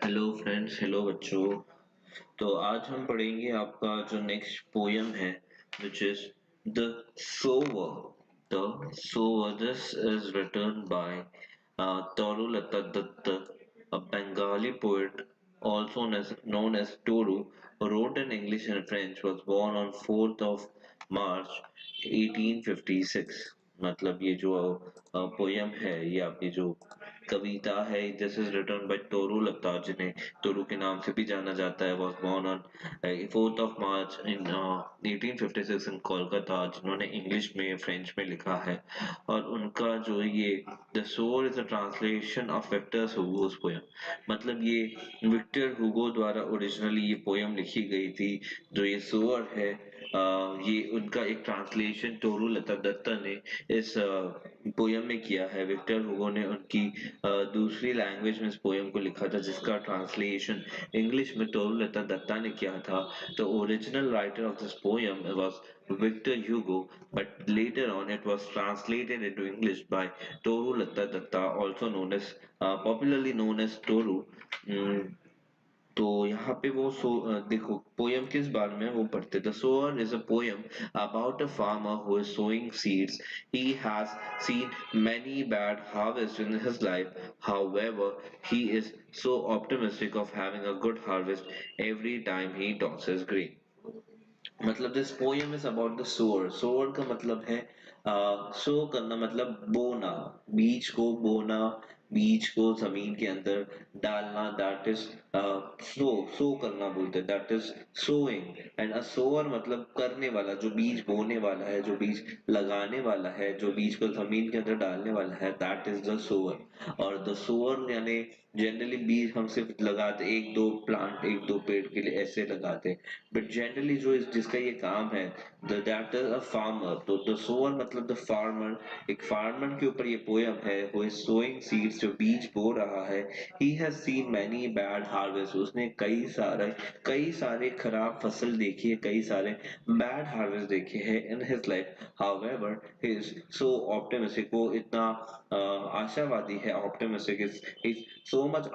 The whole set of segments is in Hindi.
हेलो फ्रेंड्स, हेलो बच्चों। तो आज हम पढ़ेंगे आपका जो नेक्स्ट पोयम है which is the sower. The sower, this is written by Torulata Datta, a Bengali poet also known as Toru, who wrote in English and French, was born on 4th of March 1856। मतलब ये जो पोयम है, ये आपकी जो कविता है, this is written by Toru Lata, जिन्हें टोरू के नाम से भी जाना जाता है, was born on 4th of March in 1856 in Kolkata, जिन्होंने इंग्लिश में फ्रेंच में लिखा है। और उनका जो ये the sower is a translation of Victor Hugo's poem. मतलब ये विक्टर हुगो द्वारा ओरिजिनली ये पोयम लिखी गई थी। जो ये सोअर है, ये उनका एक ट्रांसलेशन टोरू लता दत्ता ने इस पोयम में किया है। विक्टर हुगो ने उनकी दूसरी लैंग्वेज में इस पोयम को लिखा था, जिसका ट्रांसलेशन इंग्लिश में टोरू लता दत्ता ने किया था। The original writer of this poem was Victor Hugo, but later on it was translated into English by Toru Latta Datta, also known as popularly known as Toru। तो यहाँ पे वो देखो पोयम किस बारे में है, वो पढ़ते। The sower is a poem about a farmer who is sowing seeds. He has seen many bad harvests in his life, however he is so optimistic of having a good harvest every time he tosses grain। मतलब this poem is about the sower. Sower का मतलब है सो करना, मतलब बोना, बीज को बोना, बीज को जमीन के अंदर डालना, दैट इज सो करना बोलते हैं, that is sowing. And a sower मतलब करने वाला, जो बीज बोने वाला है, जो बीज लगाने वाला है, जो बीज को जमीन के अंदर डालने वाला है, दैट इज द सोअर। और द सोअर यानी जनरली बीज हम सिर्फ लगाते एक दो प्लांट, एक दो पेड़ के लिए ऐसे लगाते, बट जनरली जो जिसका ये काम है, दैट इज अ फार्मर। तो द सोअर मतलब द फार्मर, एक फार्मर के ऊपर ये पोयम है। हु इज सोइंग सीड्स, जो बीज बो रहा है। ही has seen many bad harvest, उसने कई सारे खराब फसल देखी है, कई सारे बैड हार्वेस्ट देखे हैं in his life. However he is so optimistic, वो इतना आशावादी है, optimistic is so much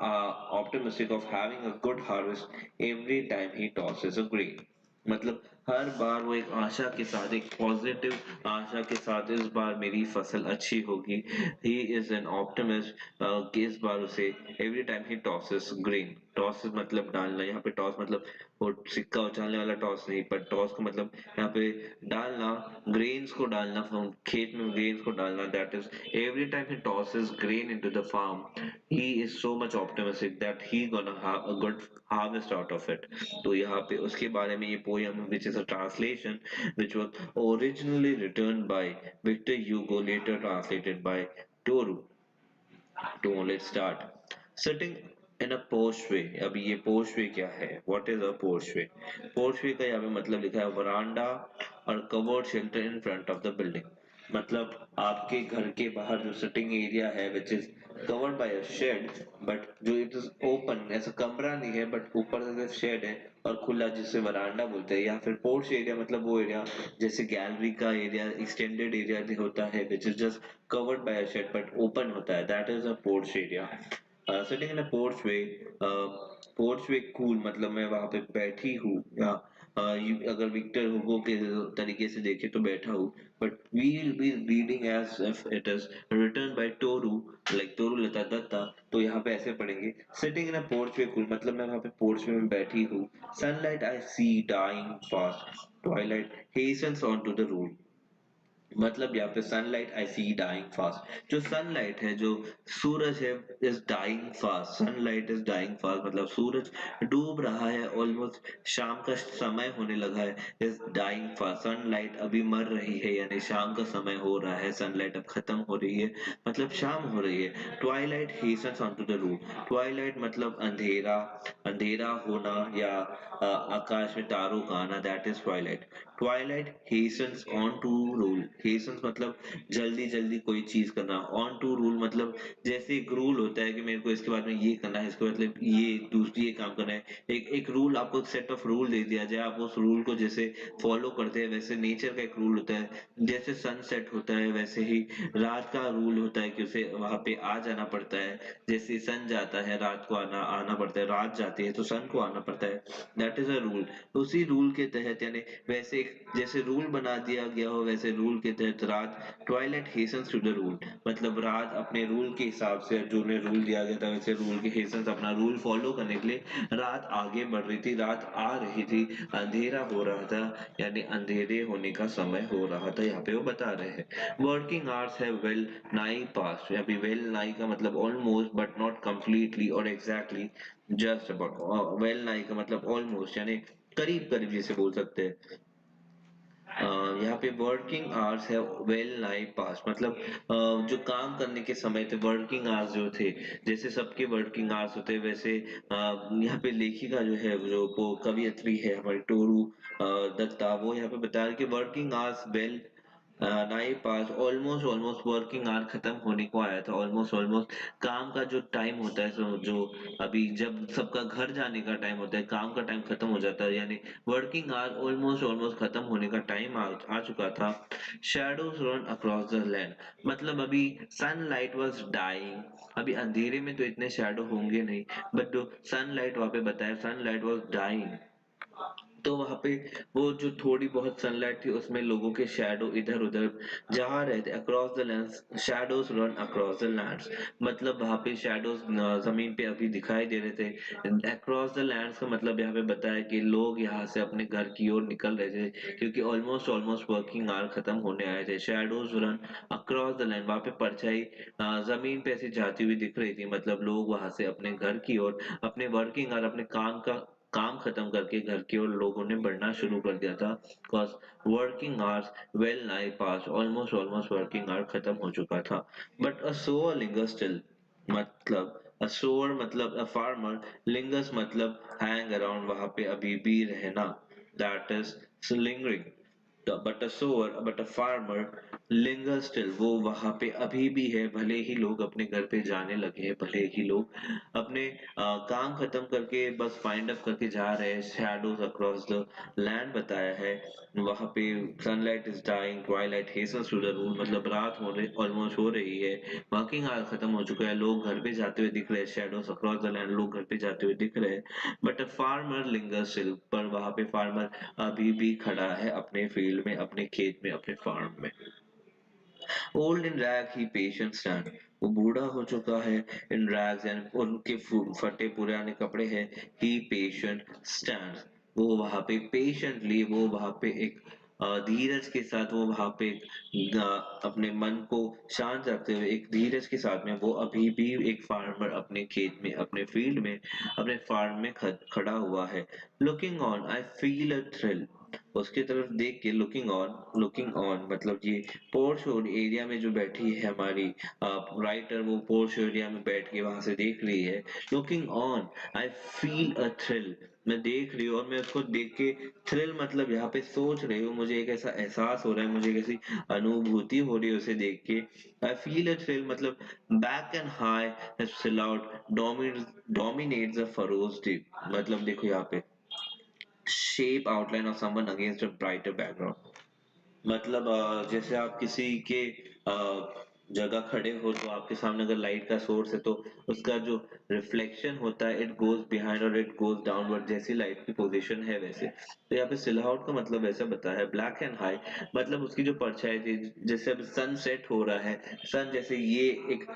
optimistic of having a good harvest every time he tosses a grain। मतलब हर बार वो एक आशा के साथ, एक पॉजिटिव आशा के साथ, इस बार मेरी फसल अच्छी होगी। ही इज एन ऑप्टिमिस्ट कि इस बार उसे every time he tosses grain. Toss मतलब डालना, यहाँ पे टॉस मतलब वो सिक्का उछालने वाला टॉस नहीं, पर टॉस का मतलब यहाँ पे डालना, ग्रेन्स को डालना, खेत में ग्रेन्स को डालना। That is every time he tosses grain into the farm, he is so much optimistic that he gonna have a good harvest out of it। तो यहाँ पे उसके बारे में ये poem, which is a translation which was originally written by Victor Hugo, later translated by Toru। तो let's start। Sitting in a porchway। अभी ये porchway क्या है? What is a porchway? porchway का यहाँ पे मतलब लिखा है वरांडा और covered shelter in front of the building। मतलब आपके घर के बाहर जो सिटिंग एरिया है which is covered by a shed, but जो इट इज ओपन, ऐसा कमरा नहीं है, बट ऊपर से सिर्फ शेड है और खुला, जिसे वरांडा बोलते हैं। या फिर पोर्च एरिया मतलब वो एरिया जैसे गैलरी का एरिया, एक्सटेंडेड एरिया होता है, which is just covered by a shed but open होता है, that is a porch area. Sitting in a porch way, porch way cool मतलब मैं वहां पे बैठी हूँ, या अगर विक्टर हुगो के तरीके से देखे तो बैठा हूँ, but we will be reading as if it is written by Toru, like Toru Lata Dutta. तो यहाँ पे ऐसे पढ़ेंगे, sitting in a porch way cool मतलब मैं वहां पे पोर्च में बैठी हूँ। Sunlight I see dying fast, twilight hastens on to the room. मतलब यहाँ पे sunlight I see dying fast, जो सनलाइट है, जो सूरज है, is dying fast. Sunlight is dying fast मतलब सूरज डूब रहा है, ऑलमोस्ट शाम का समय होने लगा है। इज डाइंग फास्ट, सनलाइट अभी मर रही है, यानी शाम का समय हो रहा है, सनलाइट अब खत्म हो रही है, मतलब शाम हो रही है। Twilight hastens on to the room. Twilight मतलब अंधेरा, अंधेरा होना, या आकाश में तारों का आना, that is twilight. Twilight hastens on to rule. Hastens मतलब जल्दी जल्दी कोई चीज करना। ऑन टू रूल मतलब जैसे एक रूल होता है कि मेरे को इसके बाद में ये करना है, इसके मतलब ये दूसरी ये काम करना है। एक एक रूल आपको सेट ऑफ रूल दे दिया जाए, आप उस रूल को जैसे फॉलो करते हैं। वैसे नेचर का एक रूल होता है, जैसे सनसेट होता है वैसे ही रात का रूल होता है कि उसे वहां पे आ जाना पड़ता है। जैसे सन जाता है रात को आना आना पड़ता है, रात जाती है तो सन को आना पड़ता है। That is a rule. उसी रूल के तहत यानी वैसे जैसे रूल बना दिया गया हो वैसे रूल के तहत रात Twilight hastens to the rule. मतलब रात अपने रूल के हिसाब से जो उन्हें रूल दिया गया था वैसे रूल के हेसन्स अपना रूल फॉलो करने के लिए रात आगे बढ़ रही थी, रात आ रही थी, अंधेरा हो रहा था, यानी अंधेरे होने का समय हो रहा था। यहाँ पे वो बता रहे हैं वर्किंग आवर्स हैव वेल नाई पास। यहाँ पे वेल नाई का मतलब ऑलमोस्ट बट नॉट कंप्लीटली और एग्जैक्टली जस्ट अबाउट। वेल नाई का मतलब ऑलमोस्ट यानी करीब करीब जिसे बोल सकते हैं। यहाँ पे वर्किंग आवर्स है वेल नाई पास मतलब जो काम करने के समय थे वर्किंग आवर्स जो थे, जैसे सबके वर्किंग आवर्स होते हैं वैसे यहाँ पे लेखिका जो है जो कवियत्री है हमारी टोरू दत्ता, वो यहाँ पे बता रही कि वर्किंग आवर्स वेल नाई पास ऑलमोस्ट ऑलमोस्ट वर्किंग आवर खत्म होने को आया था। ऑलमोस्ट ऑलमोस्ट काम का जो टाइम होता है जो अभी जब सबका घर जाने का टाइम होता है, काम का टाइम खत्म हो जाता है, यानी वर्किंग आवर ऑलमोस्ट ऑलमोस्ट खत्म होने का टाइम आ चुका था। Shadows run across the land मतलब अभी सनलाइट वाज डाइंग। अभी अंधेरे में तो इतने शैडो होंगे नहीं, बट जो सनलाइट वहां पे बताया सनलाइट वाज डाइंग। तो वहां पे वो जो थोड़ी बहुत सनलाइट थी उसमें लोगों के शैडो इधर उधर जा रहे थे। Across the lands shadows run across the lands मतलब वहां पे शैडोज जमीन पे अभी दिखाई दे रहे थे। अक्रॉस द लैंड्स का मतलब यहाँ पे बताया कि लोग यहाँ से अपने घर की ओर निकल रहे थे क्योंकि ऑलमोस्ट ऑलमोस्ट वर्किंग आवर खत्म होने आए थे। Shadows run across the land वहां पे परछाई जमीन पे ऐसी जाती हुई दिख रही थी, मतलब लोग वहां से अपने घर की ओर अपने वर्किंग आवर अपने काम खत्म करके घर की ओर लोगों ने बढ़ना शुरू कर दिया था। cause working hours well nigh past almost almost working hour खत्म हो चुका था। but a sower lingers still मतलब a sower मतलब a farmer lingers मतलब hang around वहां पे अभी भी रहना। that is lingering। but a farmer lingers still वो वहां पे अभी भी है, भले ही लोग अपने घर पे जाने लगे हैं, भले ही लोग अपने काम खत्म करके बस फाइंड अप करके जा रहे हैं। शैडोज अक्रॉस द लैंड बताया है वहां पे sunlight is dying twilight hastens to the rule मतलब रात हो रही ऑलमोस्ट हो रही है, वर्किंग आवर खत्म हो चुका है, लोग घर पे जाते हुए दिख रहे हैं। शैडोज अक्रॉस द लैंड लोग घर पे जाते हुए दिख रहे हैं। But a farmer lingers still पर वहां पे फार्मर अभी भी खड़ा है अपने फील्ड में, अपने खेत में, अपने फार्म में। Old in rag he patient stand वो बूढ़ा हो चुका है। इन रैग्स एंड उनके फटे पुराने कपड़े हैं। ही पेशेंट स्टैंड वो वहां पे पेशेंटली वो वहां पे एक धीरज के साथ वो वहां पे अपने मन को शांत रखते हुए एक धीरज के साथ में वो अभी भी एक फार्मर अपने खेत में अपने फील्ड में अपने फार्म में खड़ा हुआ है। Looking on I feel a thrill उसकी तरफ देख के लुकिंग ऑन मतलब ये पोर्श एरिया में जो बैठी है हमारी राइटर, वो पोर्श एरिया में बैठ के वहां से देख रही है। Looking on I feel a thrill मैं देख रही हूँ और मैं उसको देख के थ्रिल मतलब यहाँ पे सोच रही हूँ, मुझे एक ऐसा एहसास हो रहा है, मुझे एक ऐसी अनुभूति हो रही है उसे देख के। आई फील अ थ्रिल मतलब back and high dominates the furrows deep मतलब देखो यहाँ पे shape outline of someone against a brighter background मतलब जैसे आप किसी के जगह खड़े हो तो आपके सामने अगर लाइट का सोर्स है तो उसका जो रिफ्लेक्शन होता है इट गोज बिहाइंड और इट गोज डाउनवर्ड, जैसी लाइट की पोजीशन है वैसे। तो यहाँ पे सिलआउट का मतलब वैसे बताया है। ब्लैक एंड हाई मतलब उसकी जो परछाई थी, जैसे अब सन सेट हो रहा है, सन जैसे ये एक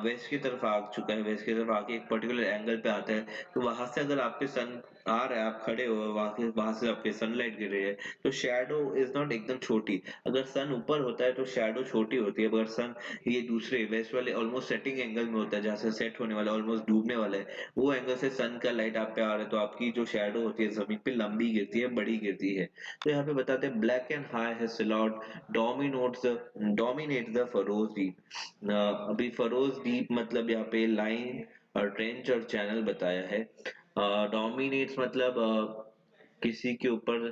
वेस्ट की तरफ आ चुका है, वेस्ट की तरफ आके एक पर्टिकुलर एंगल पे आता है, तो वहां से अगर आप पे सन आ रहा है, आप खड़े हो वहां से आप पे सनलाइट गिर रही है, तो शैडो इज नॉट एकदम छोटी। अगर सन ऊपर होता है तो शैडो छोटी होती है, अगर सन ये दूसरे वेस्ट वाले ऑलमोस्ट सेटिंग एंगल में होता है जहां से सेट होने वाला ऑलमोस्ट डूबने वाला है, वो एंगल से सन का लाइट आप पे आ रहा है तो आपकी जो शैडो होती है जमीन पे लंबी गिरती है, बड़ी गिरती है। तो यहाँ पे बताते हैं ब्लैक एंड हाई है सिलॉट डोमिनेट द फरोज डीप। अभी फरोज डीप मतलब यहाँ पे लाइन और ट्रेंच और चैनल बताया है। डोमिनेट्स मतलब किसी के ऊपर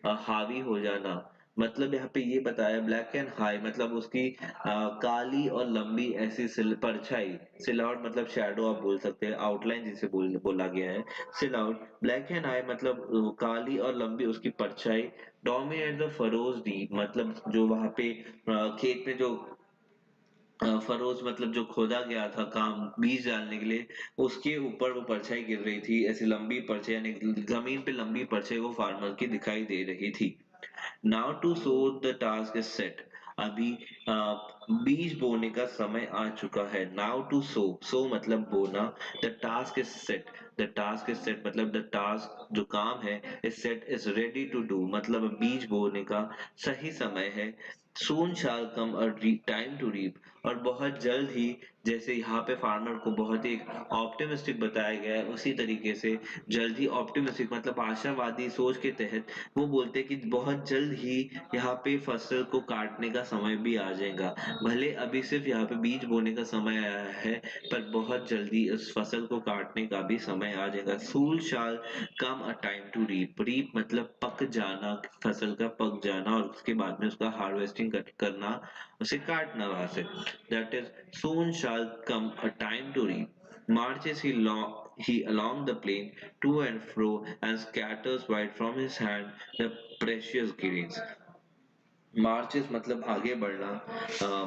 हावी हो जाना। मतलब यहाँ पे ये बताया ब्लैक एंड हाई मतलब उसकी काली और लंबी ऐसी परछाई, सिलआउट मतलब शैडो आप बोल सकते हैं, आउटलाइन जिसे बोला गया है सिलआउट। ब्लैक एंड हाई मतलब काली और लंबी उसकी परछाई। डोमिनेट द फरोज डी मतलब जो वहां पे खेत में जो फरोज मतलब जो खोदा गया था काम बीज डालने के लिए, उसके ऊपर वो परछाई गिर रही थी, ऐसी लंबी परछाई यानी जमीन पे लंबी परछाई वो फार्मर की दिखाई दे रही थी। Now to sow the task is set. अभी अ, बीज बोने का समय आ चुका है। नाउ टू सो मतलब बोना। The task is set. The task is set मतलब द टास्क जो काम है is set is ready to do मतलब बीज बोने का सही समय है। Soon shall come a time to reap और बहुत जल्द ही, जैसे यहाँ पे फार्मर को बहुत ही ऑप्टिमिस्टिक बताया गया है उसी तरीके से जल्द ही ऑप्टिमिस्टिक मतलब आशावादी सोच के तहत वो बोलते हैं कि बहुत जल्द ही यहाँ पे फसल को काटने का समय भी आ जाएगा। भले अभी सिर्फ यहाँ पे बीज बोने का समय आया है पर बहुत जल्दी उस फसल को काटने का भी समय आ जाएगा। Soon shall come a time to reap. Reap मतलब पक जाना, फसल का पक जाना और उसके बाद में उसका हार्वेस्टिंग करना, उसे काटना वहां से। That is soon shall come a time to reap. Marches he along the plain to and fro and scatters wide from his hand the precious grains. Marches मतलब आगे बढ़ना,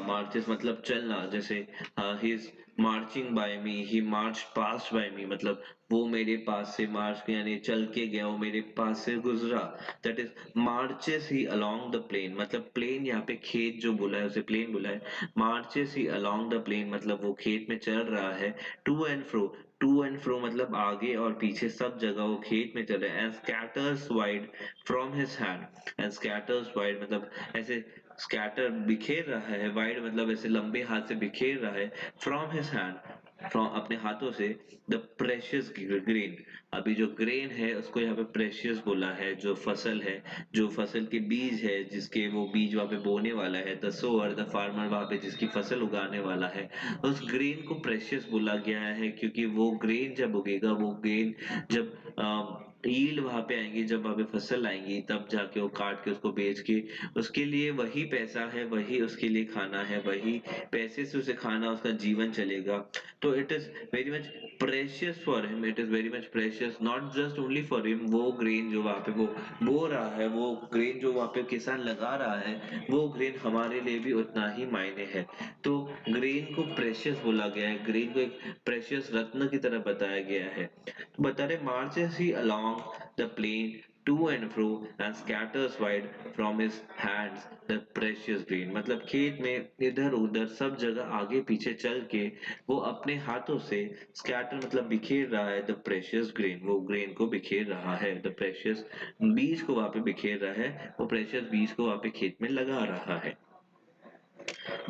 मार्चेस मतलब चलना, जैसे he is marching by me, he march past by me मतलब वो मेरे पास से मार्च यानी चल के गया, वो मेरे पास से गुजरा। That is marches he along the plain मतलब प्लेन यहाँ पे खेत जो बोला है उसे प्लेन बोला है। Marches he along the plain मतलब वो खेत में चल रहा है। टू एंड फ्रो मतलब आगे और पीछे सब जगह वो खेत में चल रहा है। And scatters wide from his hand. And scatters wide मतलब ऐसे स्कैटर बिखेर रहा है, वाइड मतलब ऐसे लंबे हाथ से बिखेर रहा है। फ्रॉम हिज हैंड फ्रॉम अपने हाथों से द प्रेशियस ग्रेन। अभी जो ग्रेन है उसको यहाँ पे प्रेशियस बोला है, जो फसल है, जो फसल के बीज है, जिसके वो बीज वहां पे बोने वाला है, द सोअर द फार्मर वहां पे जिसकी फसल उगाने वाला है, उस ग्रेन को प्रेशियस बोला गया है क्योंकि वो ग्रेन जब उगेगा, वो ग्रेन जब ईल्ड वहां पे आएंगी, जब वहां पे फसल आएंगी, तब जाके वो काट के उसको बेच के उसके लिए वही पैसा है, वही उसके लिए खाना है, वही पैसे से उसे खाना उसका जीवन चलेगा। तो it is very much precious for him, it is very much precious not just only for him. वो ग्रेन जो वहां पे वो बो रहा है, वो ग्रेन जो वहां पे किसान लगा रहा है, वो ग्रेन हमारे लिए भी उतना ही मायने है। तो ग्रेन को प्रेशियस बोला गया है, ग्रेन को एक प्रेशियस रत्न की तरह बताया गया है। तो बता रहे marches he along the plain to and fro and scatters wide from his hands the precious grain मतलब खेत में इधर उधर सब जगह आगे पीछे चल के वो अपने हाथों से स्कैटर मतलब बिखेर रहा है द प्रेशियस ग्रेन, वो ग्रेन को बिखेर रहा है, द प्रेशियस बीज को वहां पे बिखेर रहा है, वो प्रेशियस बीज को वहां पे खेत में लगा रहा है।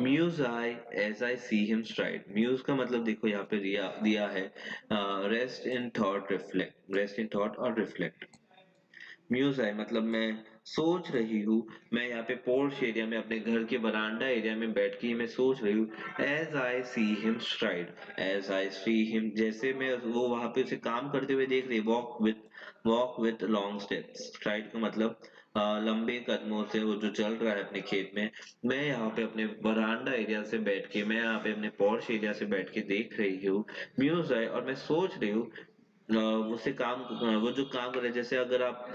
Muse I as I see him stride. Muse का मतलब देखो यहाँ पे दिया है rest in thought reflect, rest in thought और रिफ्लेक्ट। म्यूज आई मतलब मैं सोच रही हूँ, मैं यहाँ पे पोर्च एरिया में अपने घर के बरांडा एरिया में बैठ के मैं सोच रही हूँ। As I see him stride, as I see him जैसे मैं वो वहां पे उसे काम करते हुए देख रही, walk with long steps. STRIDE का मतलब लंबे कदमों से वो जो चल रहा है अपने खेत में। मैं यहाँ पे अपने बरांडा एरिया से बैठ के, मैं यहाँ पे अपने पोर्च एरिया से बैठ के देख रही हूँ म्यूज है, और मैं सोच रही हूँ उसे काम वो जो काम कर रहे हैं, जैसे अगर आप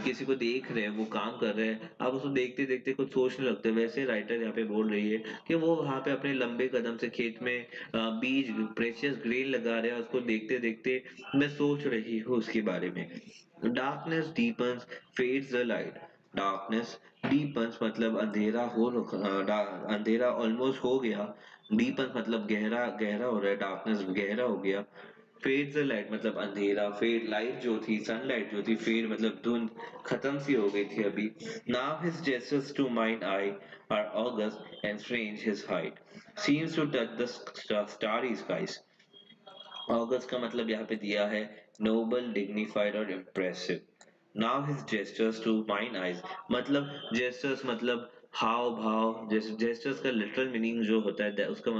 किसी को देख रहे हैं वो काम कर रहे हैं, आप उसको देखते देखते कुछ सोचने लगते हैं, वैसे राइटर यहाँ पे बोल रही है कि वो वहां पे अपने लंबे कदम से खेत में बीज प्रेशियस ग्रीन लगा रहे हैं, उसको देखते देखते मैं सोच रही हूँ उसके बारे में। Darkness deepens fades the light. Darkness deepens मतलब अंधेरा अंधेरा ऑलमोस्ट हो गया। डीपन्स मतलब गहरा गहरा हो रहा है, डार्कनेस गहरा हो गया। फेड द लाइट मतलब अंधेरा, फेड लाइट जो थी, सनलाइट जो थी, फेड मतलब धुंध खत्म सी हो गई थी अभी। Now his gestures to mind eye are august and strange his height seems to touch the starry skies. August का मतलब यहाँ पे दिया है नोबल, डिग्निफाइड और impressive. Now his gestures to mine eyes मतलब जेस्चर्स मतलब हाव भाव। जेस्चर्स का लिटरल मीनिंग जो होता है उसका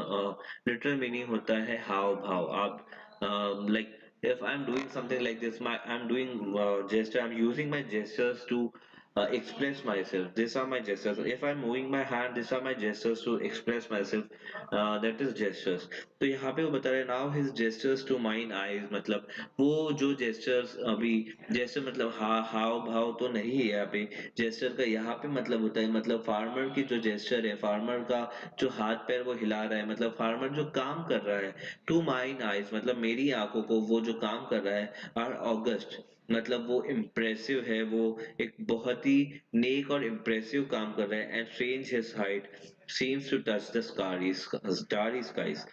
लिटरल मीनिंग होता है हाव भाव। आप like if I'm doing something like this, I'm doing gesture, I'm using my gestures to express myself. These are my gestures. If I'm moving my hand, these are my gestures to express myself. That is gestures. तो यहाँ पे वो बता रहे हैं now his gestures to mine eyes, मतलब वो जो gestures अभी gesture मतलब हाव भाव तो नहीं है यहाँ पे। gesture का यहाँ पे मतलब होता है, मतलब फार्मर की जो gesture है, फार्मर का जो हाथ पैर वो हिला रहा है, मतलब फार्मर जो काम कर रहा है, टू माइन आइज मतलब मेरी आंखों को वो जो काम कर रहा है, आर ऑगस्ट मतलब वो इम्प्रेसिव है, वो एक बहुत ही नेक और इम्प्रेसिव काम कर रहा है। And strange his height seems to touch the starry skies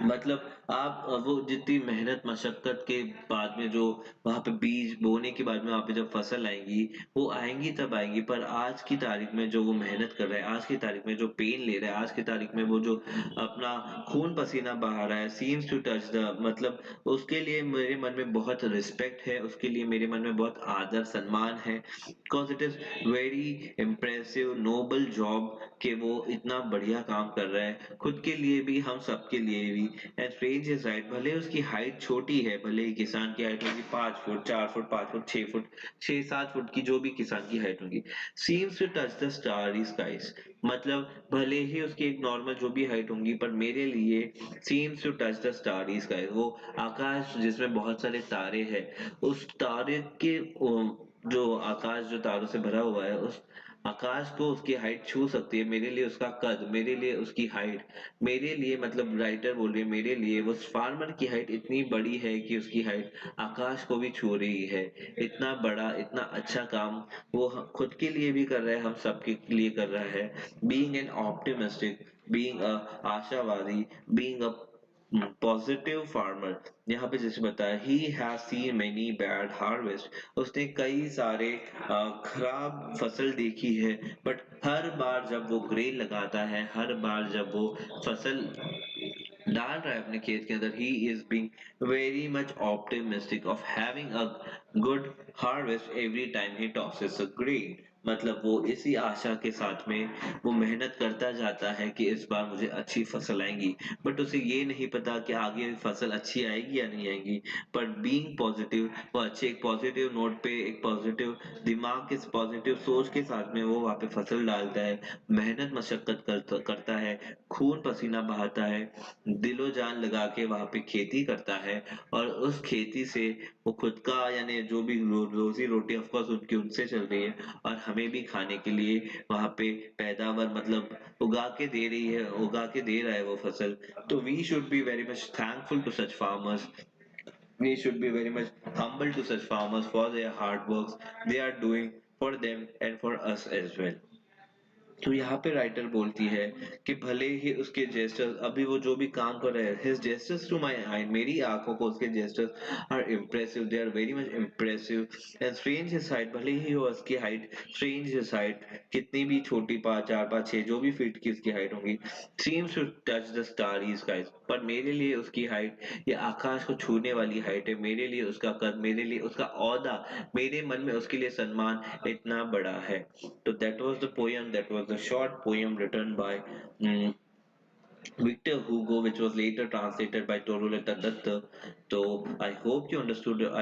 मतलब आप वो जितनी मेहनत मशक्कत के बाद में जो वहां पे बीज बोने के बाद में वहां पे जब फसल आएंगी, वो आएंगी तब आएंगी, पर आज की तारीख में जो वो मेहनत कर रहा है, आज की तारीख में जो पेन ले रहा है, आज की तारीख में वो जो अपना खून पसीना बहा रहा है, सीम्स टू टच द मतलब उसके लिए मेरे मन में बहुत रिस्पेक्ट है, उसके लिए मेरे मन में बहुत आदर सम्मान है, because it is very impressive noble job कि वो इतना बढ़िया काम कर रहा है खुद के लिए भी, हम सबके लिए भी। एंड स्ट्रेंज इज हाइट, भले उसकी हाइट छोटी है, भले ही किसान की हाइट होगी 5 foot 4 foot 5 foot 6 foot 6 7 foot की जो भी किसान की हाइट होगी, seems to touch the starry skies मतलब भले ही उसकी एक नॉर्मल जो भी हाइट होंगी, पर मेरे लिए seems to touch the starry sky, वो आकाश जिसमें बहुत सारे तारे हैं, उस तारे के जो आकाश जो तारों से भरा हुआ है, उस आकाश को उसकी हाइट छू सकती है, मेरे लिए उसका कद, मेरे लिए उसकी हाइट, मेरे लिए मतलब राइटर बोल रही है, मेरे लिए वो फार्मर की हाइट इतनी बड़ी है कि उसकी हाइट आकाश को भी छू रही है। इतना बड़ा इतना अच्छा काम वो खुद के लिए भी कर रहा है, हम सबके लिए कर रहा है। Being an optimistic, being a आशावादी, बीइंग अ पॉजिटिव फार्मर, यहाँ पे जैसे बताया ही has seen many bad harvest, उसने कई सारे खराब फसल देखी है, बट हर बार जब वो ग्रेन लगाता है, हर बार जब वो फसल डाल रहा है अपने खेत के अंदर, he is being very much optimistic of having a good harvest every time he tosses a grain, मतलब वो इसी आशा के साथ में वो मेहनत करता जाता है कि इस बार मुझे अच्छी फसल आएगी, बट उसे ये नहीं पता कि आगे फसल अच्छी आएगी या नहीं आएगी। पर बीइंग पॉजिटिव, वो अच्छे एक पॉजिटिव नोट पे, एक पॉजिटिव दिमाग के पॉजिटिव सोच के साथ में वो वहां पे फसल डालता है, मेहनत मशक्कत करता है, खून पसीना बहाता है, दिलो जान लगा के वहां पे खेती करता है, और उस खेती से वो खुद का यानी जो भी रोजी रोटी ऑफ कोर्स उनकी उनसे चल रही है, और हमें भी खाने के लिए वहां पे पैदावार मतलब उगा के दे रही है, उगा के दे रहा है वो फसल। तो we should be very much thankful to such farmers, we should be very much humble to such farmers for their hard works they are doing for them and for us as well। तो यहाँ पे राइटर बोलती है कि भले ही उसके जेस्टर्स अभी वो जो भी काम कर रहे हैं, his gestures to my eye, मेरी आंखों को उसके gestures are impressive, they are very much impressive. And strange his height, भले ही हो उसकी हाइट स्ट्रेंज हिज हाइट, कितनी भी छोटी 5 4 5 6 जो भी फीट की उसकी हाइट होगी, seems to touch the starry skies, पर मेरे लिए उसकी हाइट ये आकाश को छूने वाली हाइट है, मेरे लिए उसका कद, मेरे लिए उसका औहदा, मेरे मन में उसके लिए सम्मान इतना बड़ा है। So that was the poem. That was the short poem written by Victor Hugo, which was later translated by Toruleta Datta. So I hope you understood.